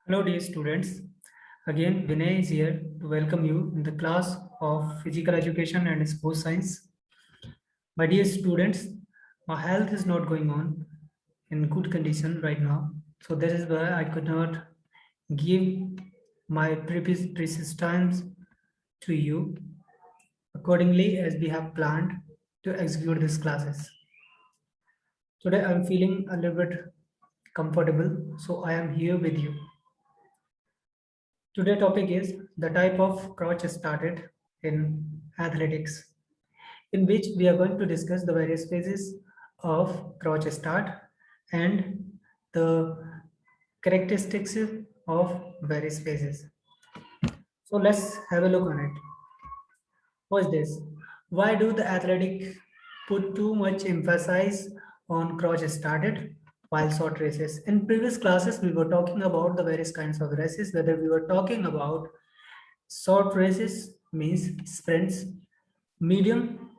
Hello dear students, again Vinay is here to welcome you in the class of Physical Education and Sports Science. My dear students, my health is not going on in good condition right now, so that is why I could not give my previous precious times to you accordingly as we have planned to execute these classes. Today I am feeling a little bit comfortable, so I am here with you. Today topic is the type of crouch started in athletics, in which we are going to discuss the various phases of crouch start and the characteristics of various phases. So let's have a look on it. What's this? Why do the athletic put too much emphasis on crouch started while short races? In previous classes, we were talking about the various kinds of races, whether we were talking about short races means sprints, medium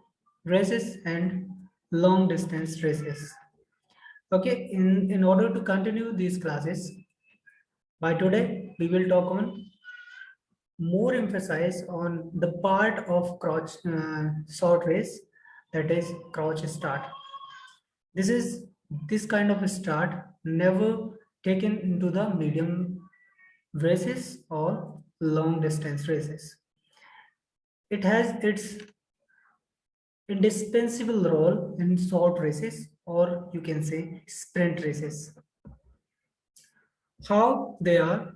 races, and long distance races. Okay, in order to continue these classes, by today we will talk on more emphasis on the part of crouch short race, that is crouch start. This is this kind of a start never taken into the medium races or long distance races. It has its indispensable role in short races, or you can say sprint races. How they are?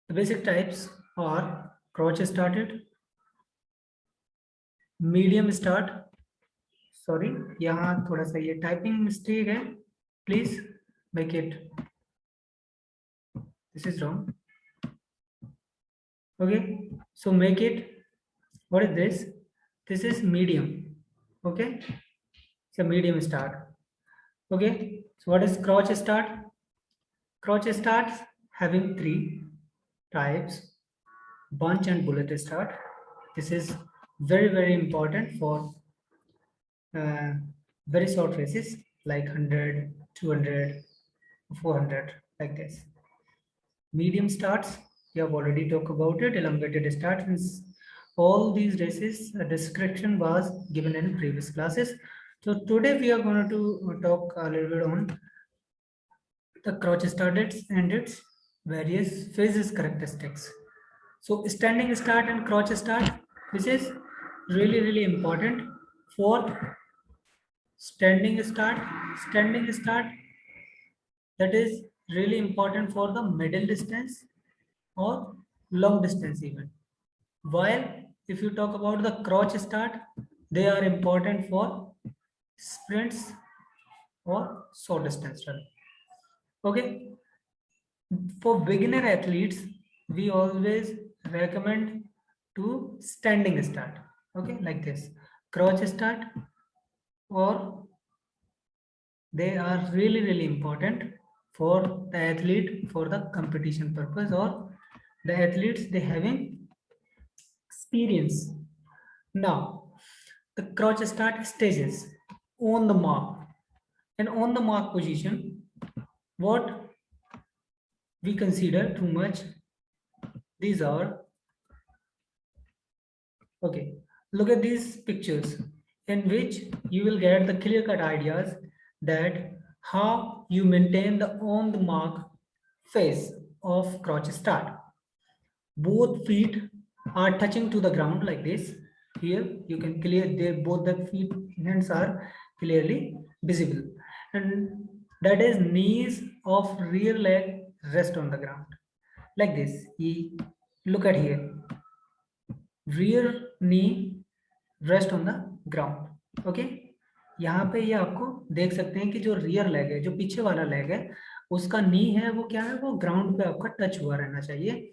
The basic types are crouch started, medium start. Sorry, यहाँ थोड़ा सा ये typing mistake है. Please make it. This is wrong. Okay, so make it. What is this? This is medium. Okay, it's a medium start. Okay, so what is crouch start? Crouch starts having three types: bunch and bullet start. This is very important for uh, very short races like 100, 200, 400, like this. Medium starts, we have already talked about it. Elongated start means all these races, a description was given in previous classes. So today we are going to talk a little bit on the crouch started and its various phases characteristics. So standing start and crouch start, this is really important for standing start. Standing start, that is really important for the middle distance or long distance even. While if you talk about the crouch start, they are important for sprints or short distance run. Okay, for beginner athletes, we always recommend to standing start. Okay, like this, crouch start, or they are really important for the athlete for the competition purpose, or the athletes they having experience. Now, the crouch start stages on the mark, and on the mark position, what we consider too much, these are, okay, look at these pictures in which you will get the clear cut ideas that how you maintain the on the mark phase of crouch start. Both feet are touching to the ground like this. Here you can clear they both the feet hands are clearly visible, and that is knees of rear leg rest on the ground like this. Look at here, rear knee rest on the ground. Okay, यहाँ पे ये आपको देख सकते हैं कि जो rear leg है, जो पीछे वाला लेग है, उसका नी है वो क्या है, वो ग्राउंड पे आपका टच हुआ रहना चाहिए.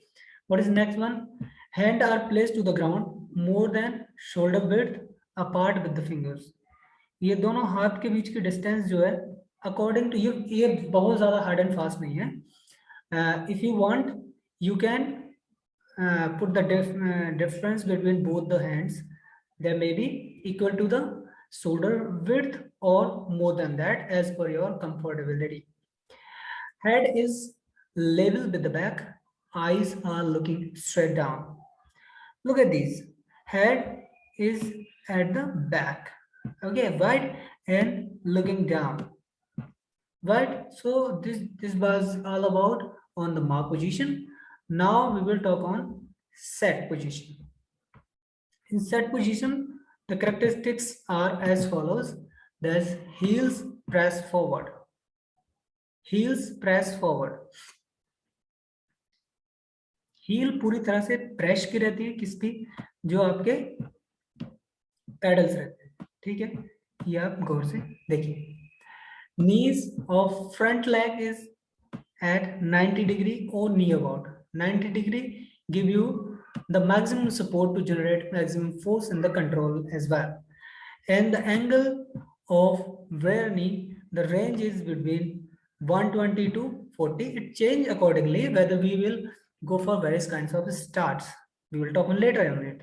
What is next one? Hand are placed to the ground more than shoulder width apart with the fingers. ये दोनों हाथ के बीच की डिस्टेंस जो है अकॉर्डिंग टू ये बहुत ज्यादा हार्ड एंड फास्ट नहीं है. If you want you can put the difference between both the hands. They may be equal to the shoulder width or more than that as per your comfortability. Head is level with the back, eyes are looking straight down. Look at these. Head is at the back, okay, right, and looking down, right? So this was all about on the mark position. Now we will talk on set position. In set position, the characteristics are as follows. There's heels press forward. Heels press forward. Heel पूरी तरह से press की रहती है किसकी, जो आपके pedals रहते हैं, ठीक है, ये आप गौर से देखिए. Knees of front leg is at 90 degree or near about 90 degree, give you the maximum support to generate maximum force in the control as well. And the angle of rear knee, the range is between 120 to 40. It change accordingly whether we will go for various kinds of starts. We will talk on later on it.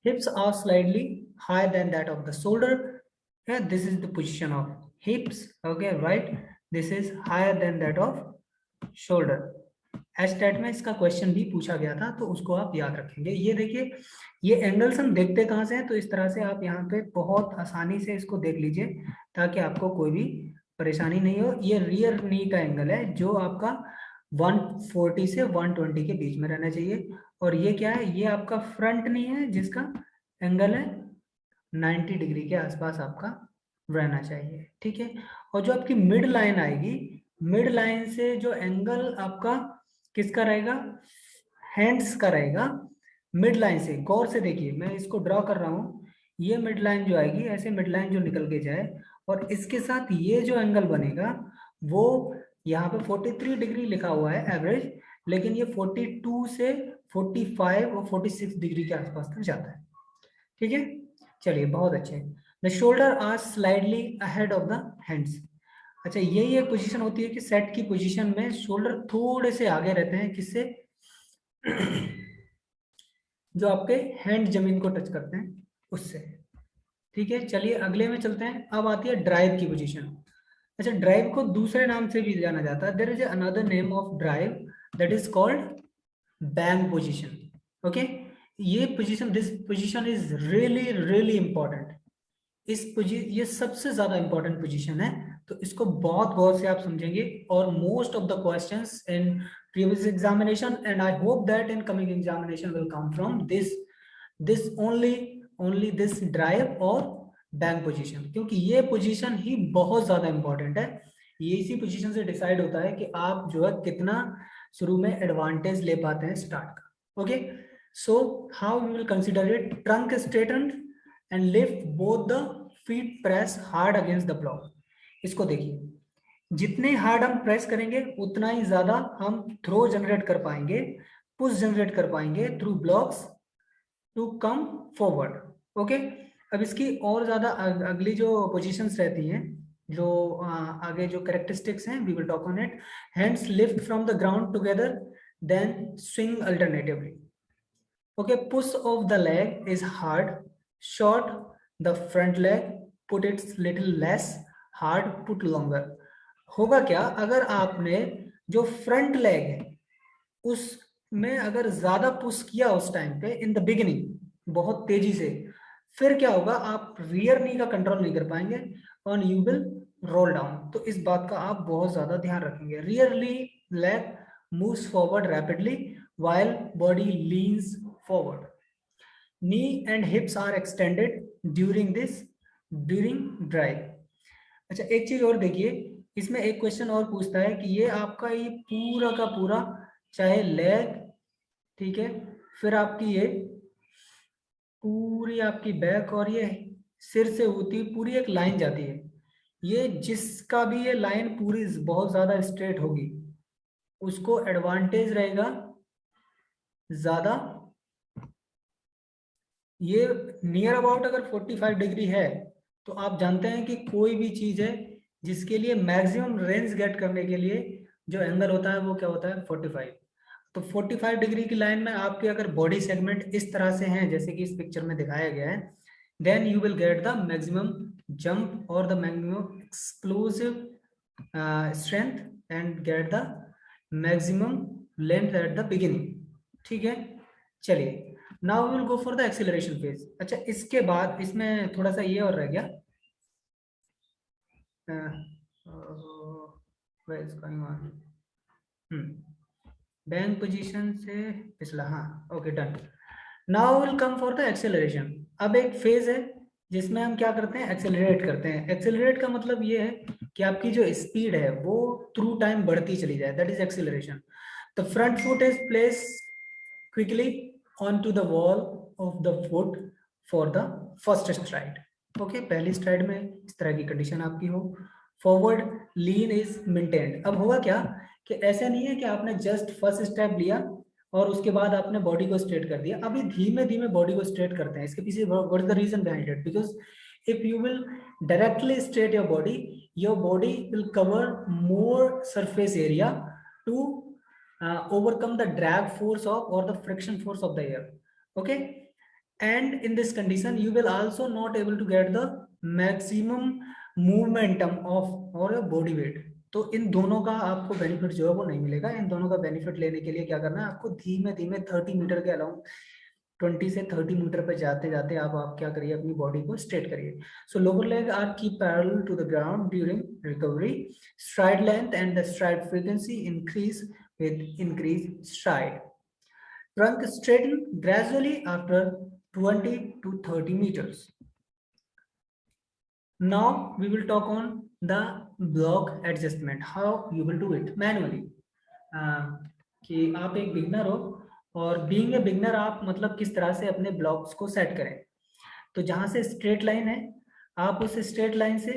Hips are slightly higher than that of the shoulder. Yeah, this is the position of hips, okay, right? This is higher than that of shoulder. Estate में इसका question भी पूछा गया था, तो उसको आप याद रखेंगे. ये देखिए, ये एंगल्स हम देखते कहां से हैं, तो इस तरह से आप यहाँ पे बहुत आसानी से इसको देख लीजिए ताकि आपको कोई भी परेशानी नहीं हो. ये रियर नी का एंगल है जो आपका 140 से 120 के बीच में रहना चाहिए. और ये क्या है, ये आपका फ्रंट नी है जिसका एंगल है 90 डिग्री के आसपास आपका रहना चाहिए, ठीक है. और जो आपकी मिड लाइन आएगी, मिड लाइन से जो एंगल आपका किसका रहेगा, हैंड्स का रहेगा. मिड लाइन से गौर से देखिए, मैं इसको ड्रॉ कर रहा हूं. ये मिड लाइन जो आएगी, ऐसे मिड लाइन जो निकल के जाए और इसके साथ ये जो एंगल बनेगा वो यहाँ पे 43 डिग्री लिखा हुआ है एवरेज, लेकिन ये 42 से 45 और 46 डिग्री के आसपास तक जाता है, ठीक है. चलिए, बहुत अच्छे. The shoulder are slightly ahead of the hands. अच्छा, यही एक पोजीशन होती है कि सेट की पोजीशन में शोल्डर थोड़े से आगे रहते हैं, किससे, जो आपके हैंड जमीन को टच करते हैं उससे, ठीक है. चलिए अगले में चलते हैं. अब आती है ड्राइव की पोजीशन. अच्छा, ड्राइव को दूसरे नाम से भी जाना जाता है. There is another name of drive, that is called bang position, okay. ये position, this position is really really important. ये सबसे ज्यादा इंपॉर्टेंट पोजीशन है, तो इसको बहुत गौर से आप समझेंगे. और most of the questions in previous examination and I hope that in coming examination will come from this only this drive और बैंक पोजीशन, क्योंकि ये पोजीशन ही बहुत ज्यादा इंपॉर्टेंट है. ये इसी पोजीशन से डिसाइड होता है कि आप जो है कितना शुरू में एडवांटेज ले पाते हैं स्टार्ट का, okay. So how we will consider it, trunk straightened and lift both the feet press hard against the block. इसको देखिए, जितने हार्ड हम प्रेस करेंगे उतना ही ज्यादा हम थ्रो जनरेट कर पाएंगे, पुश जनरेट कर पाएंगे through blocks to come forward, okay. अब इसकी और ज्यादा अगली जो पोजीशंस रहती हैं, जो आगे जो कैरेक्टरिस्टिक्स हैं, we will talk on it. Hands lift from the ground together, then swing alternatively, okay. Push of the leg is hard, short. The front leg, put it little less hard, put longer. होगा क्या, अगर आपने जो front leg है उसमें अगर ज्यादा push किया उस टाइम पे इन द बिगिनिंग बहुत तेजी से, फिर क्या होगा, आप रियर नी का कंट्रोल नहीं कर पाएंगे और यू विल रोल डाउन. तो इस बात का आप बहुत ज्यादा ध्यान रखेंगे. Rarely leg moves forward rapidly while body leans forward. Knee and hips are extended during drive. अच्छा, एक चीज और देखिए, इसमें एक क्वेश्चन और पूछता है कि ये आपका ये पूरा का पूरा, चाहे लेग, ठीक है, फिर आपकी ये पूरी आपकी बैक और ये सिर से होती पूरी एक लाइन जाती है. ये जिसका भी ये लाइन पूरी बहुत ज्यादा स्ट्रेट होगी उसको एडवांटेज रहेगा ज्यादा. ये नियर अबाउट अगर 45 डिग्री है, तो आप जानते हैं कि कोई भी चीज है जिसके लिए मैक्सिमम रेंज गेट करने के लिए जो एंगल होता है वो क्या होता है, 45. तो 45 डिग्री की लाइन में आपके अगर बॉडी सेगमेंट इस तरह से हैं जैसे कि इस पिक्चर में दिखाया गया है, then you will get the maximum jump और the maximum explosive strength and get the maximum length at the beginning, ठीक है। चलिए, now we will go for the acceleration phase. अच्छा, इसके बाद इसमें थोड़ा सा ये और रह गया, where is going on? Bank position से पिछला, हाँ, okay done. Now will come for the acceleration. अब एक फेज है जिसमें हम क्या करते हैं, एक्सेलरेट करते हैं। एक्सेलरेट का मतलब ये है कि आपकी जो स्पीड है वो थ्रू टाइम बढ़ती चली जाए, that is acceleration. The front foot is place quickly on to the wall of the foot for the first stride. Okay, पहली स्ट्राइड में इस तरह की कंडीशन आपकी हो। Forward lean is maintained. अब होगा क्या कि ऐसा नहीं है कि आपने जस्ट फर्स्ट स्टेप लिया और उसके बाद आपने बॉडी को स्ट्रेट कर दिया। अभी धीमे धीमे बॉडी को स्ट्रेट करते हैं। इसके पीछे what is the reason behind it? Because if you will directly straight your body will cover more surface area to overcome the drag force of or the friction force of the air. Okay, and in this condition you will also not able to get the maximum momentum of or your body weight. तो इन दोनों का आपको benefit जो है वो नहीं मिलेगा। इन दोनों का बेनिफिट लेने के लिए क्या करना है आपको, धीमे धीमे 30 मीटर के अलाउंग 20 से 30 मीटर पे जाते जाते आप क्या करिए, अपनी बॉडी को स्ट्रेट करिए। So lower leg are keep parallel to the ground during recovery. Stride length and the stride frequency increase with increased stride. Trunk straighten gradually after 20 to 30 meters. Now we will talk on the block adjustment, how you will do it manually. कि आप एक beginner हो और being a beginner आप मतलब किस तरह से अपने ब्लॉक्स को सेट करें। तो जहां से स्ट्रेट लाइन है आप उस स्ट्रेट लाइन से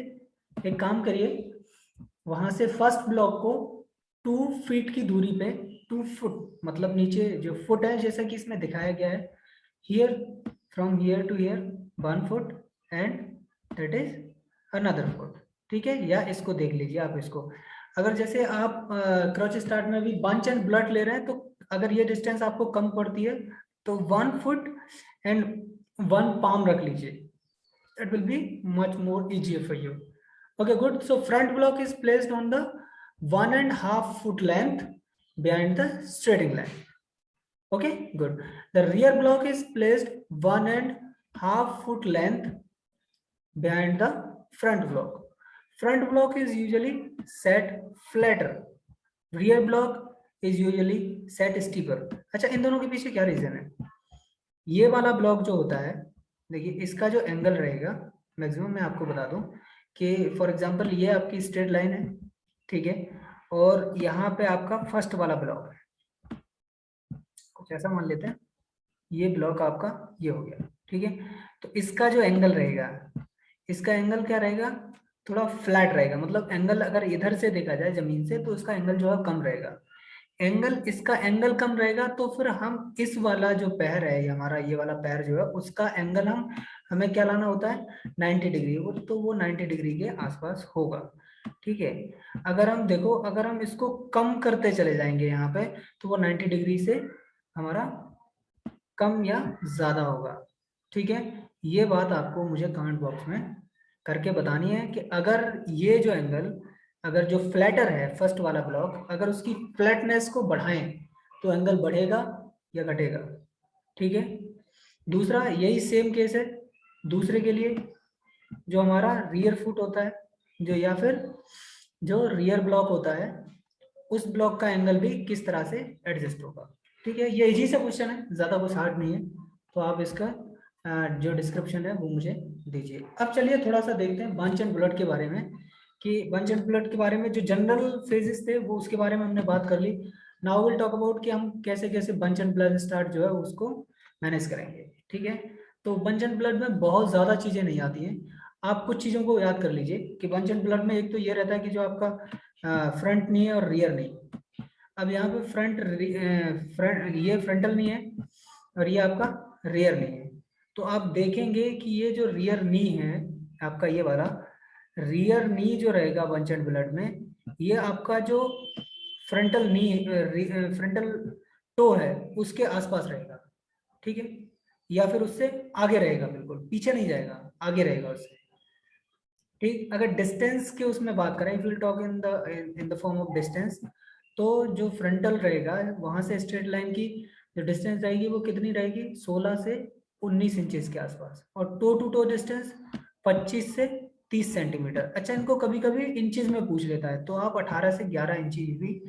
एक काम करिए, वहां से फर्स्ट ब्लॉक को 2 फीट की दूरी पे, 2 फुट मतलब नीचे जो फुट है जैसा कि इसमें दिखाया गया है, here from here to here 1 foot and that is another foot, ठीक है। या इसको देख लीजिए आप, इसको अगर जैसे आप क्रॉच स्टार्ट में भी बंच एंड ब्लड ले रहे हैं, तो अगर ये डिस्टेंस आपको कम पड़ती है तो 1 फुट एंड 1 palm रख लीजिए, it will be much more easier for you. Okay, good. So front block is placed on the 1.5 foot length behind the straightening line. Okay, good. The rear block is placed 1.5 foot length behind the front block. Front block is usually set flatter. Rear block is usually set steeper. अच्छा, इन दोनों के पीछे क्या reason है? ये वाला block जो होता है, देखिए इसका जो एंगल रहेगा मैक्सिमम मैं आपको बता दूं कि फॉर एग्जांपल ये आपकी स्ट्रेट लाइन है, ठीक है, और यहाँ पे आपका फर्स्ट वाला ब्लॉक है, कुछ ऐसा मान लेते हैं, ये ब्लॉक आपका ये हो गया, ठीक है। तो इसका जो एंगल रहेगा, इसका एंगल क्या रहेगा, थोड़ा फ्लैट रहेगा। मतलब एंगल अगर इधर से देखा जाए जमीन से तो इसका एंगल जो है कम रहेगा। एंगल, इसका एंगल कम रहेगा तो फिर हम इस वाला जो पैर है हमारा, ये वाला पैर जो है उसका एंगल हमें क्या लाना होता है 90 डिग्री, तो वो 90 डिग्री के आसपास होगा, ठीक है। अगर हम देखो, अगर हम इसको कम करते चले जाएंगे यहाँ पे तो वो 90 डिग्री से हमारा कम या ज्यादा होगा, ठीक है। ये बात आपको मुझे कमेंट बॉक्स में करके बतानी है कि अगर ये जो एंगल, अगर जो फ्लैटर है फर्स्ट वाला ब्लॉक, अगर उसकी फ्लैटनेस को बढ़ाएं तो एंगल बढ़ेगा या घटेगा, ठीक है। दूसरा यही सेम केस है दूसरे के लिए, जो हमारा रियर फुट होता है, जो या फिर जो रियर ब्लॉक होता है, उस ब्लॉक का एंगल भी किस तरह से एडजस्ट होगा, ठीक है। ये इजी सा क्वेश्चन है, ज्यादा कुछ हार्ड नहीं है, तो आप इसका जो डिस्क्रिप्शन है वो मुझे दीजिए। अब चलिए थोड़ा सा देखते हैं बंच एंड ब्लड के बारे में, कि बंच एंड ब्लड के बारे में जो जनरल फेजेस थे वो उसके बारे में हमने बात कर ली। नाउ विल टॉक अबाउट कि हम कैसे कैसे बंच एंड ब्लड स्टार्ट जो है उसको मैनेज करेंगे, ठीक है। तो बंच एंड ब्लड में बहुत ज्यादा चीजें नहीं आती हैं, आप कुछ चीजों को याद कर लीजिए कि बंच एंड ब्लड में एक तो ये रहता है कि जो आपका फ्रंट नी है और रियर नी। अब यहाँ पे फ्रंट ये फ्रंटल नी है और ये आपका रियर नी है। तो आप देखेंगे कि ये जो रियर नी है आपका, ये वाला रियर नी जो रहेगा बंच एंड ब्लड में, ये आपका जो फ्रंटल नी फ्रंटल टो है उसके आसपास रहेगा, ठीक है, या फिर उससे आगे रहेगा, बिल्कुल पीछे नहीं जाएगा, आगे रहेगा उससे, ठीक। अगर डिस्टेंस के उसमें बात करें, if will talk in the form of distance, तो जो फ्रंटल रहेगा वहां से स्ट्रेट लाइन की जो डिस्टेंस रहेगी वो कितनी रहेगी, 16 से 19 इंचेस के आसपास, और टो टू टो डिस्टेंस 25 से 30 सेंटीमीटर। अच्छा, इनको कभी कभी इंचेस में पूछ लेता है, तो आप 18 से 11 इंचेस भी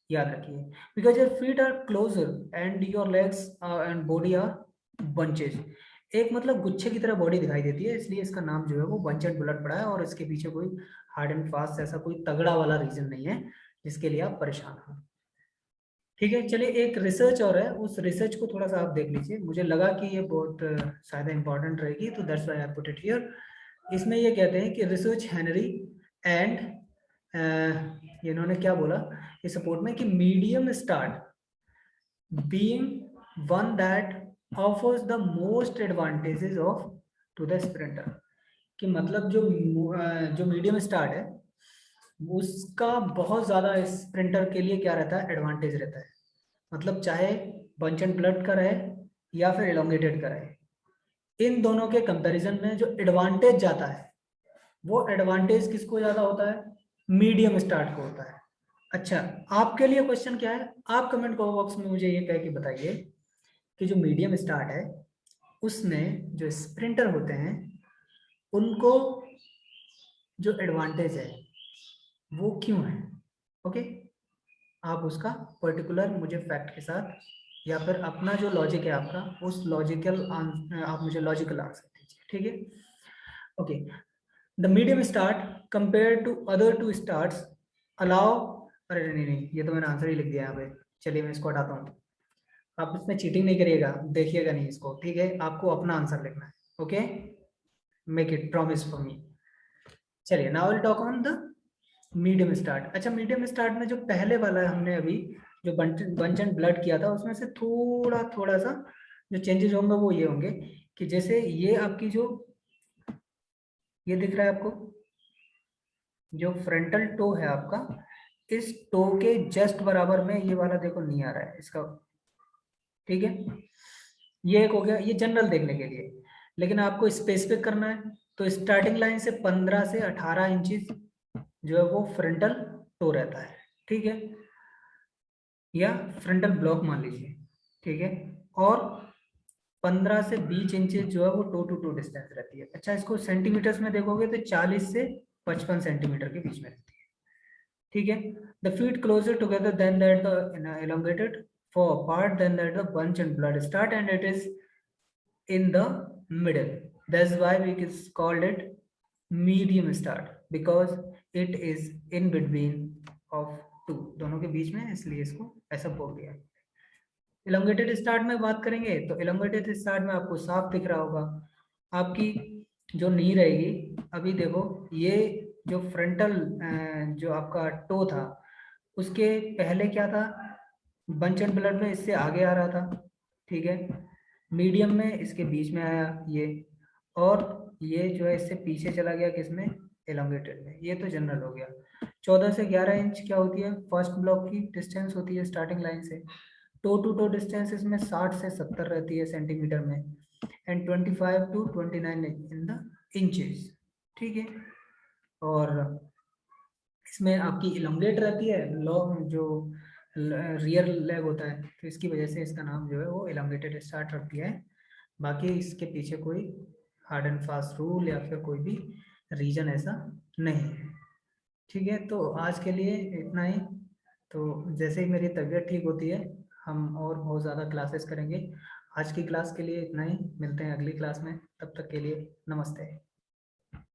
याद रखिए, because your feet are closer and your legs and body are bunches. एक मतलब गुच्छे की तरह बॉडी दिखाई देती है, इसलिए इसका नाम जो है वो बंचेड बुलेट पड़ा है, और इसके पीछे कोई हार्ड एंड फास्ट ऐसा कोई तगड़ा वाला रीजन नहीं है जिसके लिए आप परेशान हो। ठीक है, चलिए एक रिसर्च और है, उस रिसर्च को थोड़ा सा आप देख लीजिए, मुझे लगा कि ये बहुत शायद इंपॉर्टेंट रहेगी, तो that's why I put it here. इसमें ये कहते हैं कि रिसर्च हेनरी एंड इन्होंने क्या बोला इस सपोर्ट में, कि medium start being one that offers the most advantages of to the sprinter. कि मतलब जो मीडियम स्टार्ट है उसका बहुत ज्यादा स्प्रिंटर के लिए क्या रहता है, एडवांटेज रहता है। मतलब चाहे बंच एंड ब्लड का रहे या फिर एलोंगेटेड का रहे, इन दोनों के कंपैरिजन में जो एडवांटेज जाता है वो एडवांटेज किसको ज्यादा होता है, मीडियम स्टार्ट को होता है। अच्छा, आपके लिए क्वेश्चन क्या है, आप कमेंट बॉक्स में मुझे ये कह के बताइए कि जो मीडियम स्टार्ट है उसमें जो स्प्रिंटर होते हैं उनको जो एडवांटेज है वो क्यों है। ओके, आप उसका पर्टिकुलर मुझे फैक्ट के साथ या फिर अपना जो लॉजिक है आपका उस लॉजिकल आप मुझे लॉजिकल आंसर दीजिए, ठीक है। Okay, the medium start compare to other two starts allow, अरे नहीं नहीं ये तो मैंने आंसर ही लिख दिया यहाँ पे, चलिए मैं इसको हटाता हूँ। आप इसमें चीटिंग नहीं करिएगा, देखिएगा नहीं इसको, ठीक है, आपको अपना आंसर लिखना है। Okay, make it promise for me. चलिए now will talk on the medium start. अच्छा, मीडियम स्टार्ट में जो पहले वाला है हमने अभी जो बंच एंड ब्लड किया था उसमें से थोड़ा थोड़ा सा जो चेंजेस होंगे वो ये होंगे कि जैसे ये आपकी जो ये दिख रहा है आपको जो फ्रंटल टो है आपका, इस टो के जस्ट बराबर में ये वाला देखो नहीं आ रहा है इसका, ठीक है। ये एक हो गया, ये जनरल देखने के लिए, लेकिन आपको स्पेसिफिक करना है तो स्टार्टिंग लाइन से 15 से 18 इंचेस जो है वो फ्रंटल टो रहता है, ठीक है, या फ्रंटल ब्लॉक मान लीजिए, ठीक है। और 15 से 20 इंचेस जो है वो टो टू टो डिस्टेंस रहती है। अच्छा, इसको सेंटीमीटर्स में देखोगे तो 40 से 55 सेंटीमीटर के बीच में रहती है, ठीक है। The feet closer together then that the elongated for apart than that the bunch and blood start and it is in the middle. That's why we called it medium start because it is in between of two, दोनों के बीच में, इसलिए इसको ऐसा बोल दिया। elongated start में बात करेंगे तो elongated स्टार्ट में आपको साफ दिख रहा होगा, आपकी जो नी रहेगी, अभी देखो ये जो फ्रंटल जो आपका टो था उसके पहले क्या था, बंच एंड ब्लड में इससे आगे आ रहा था, ठीक है, मीडियम में इसके बीच में आया ये, और ये जो है इससे पीछे चला गया किसमें, एलोंगेटेड में। ये तो जनरल हो गया। 14 से 11 इंच क्या होती है, फर्स्ट ब्लॉक की डिस्टेंस होती है स्टार्टिंग लाइन से। टो टू टो डिस्टेंस इसमें 60 से 70 रहती है सेंटीमीटर में, and 25 to 29 in the inches, ठीक है। और इसमें आपकी इलोंगेट रहती है लॉन्ग जो रियर लेग होता है, तो इसकी वजह से इसका नाम जो है वो इलोंगेटेड स्टार्ट रख दिया है। बाकी इसके पीछे कोई हार्ड एंड फास्ट रूल या फिर कोई भी रीजन ऐसा नहीं है, ठीक है। तो आज के लिए इतना ही, तो जैसे ही मेरी तबीयत ठीक होती है हम और बहुत ज़्यादा क्लासेस करेंगे। आज की क्लास के लिए इतना ही, मिलते हैं अगली क्लास में, तब तक के लिए नमस्ते।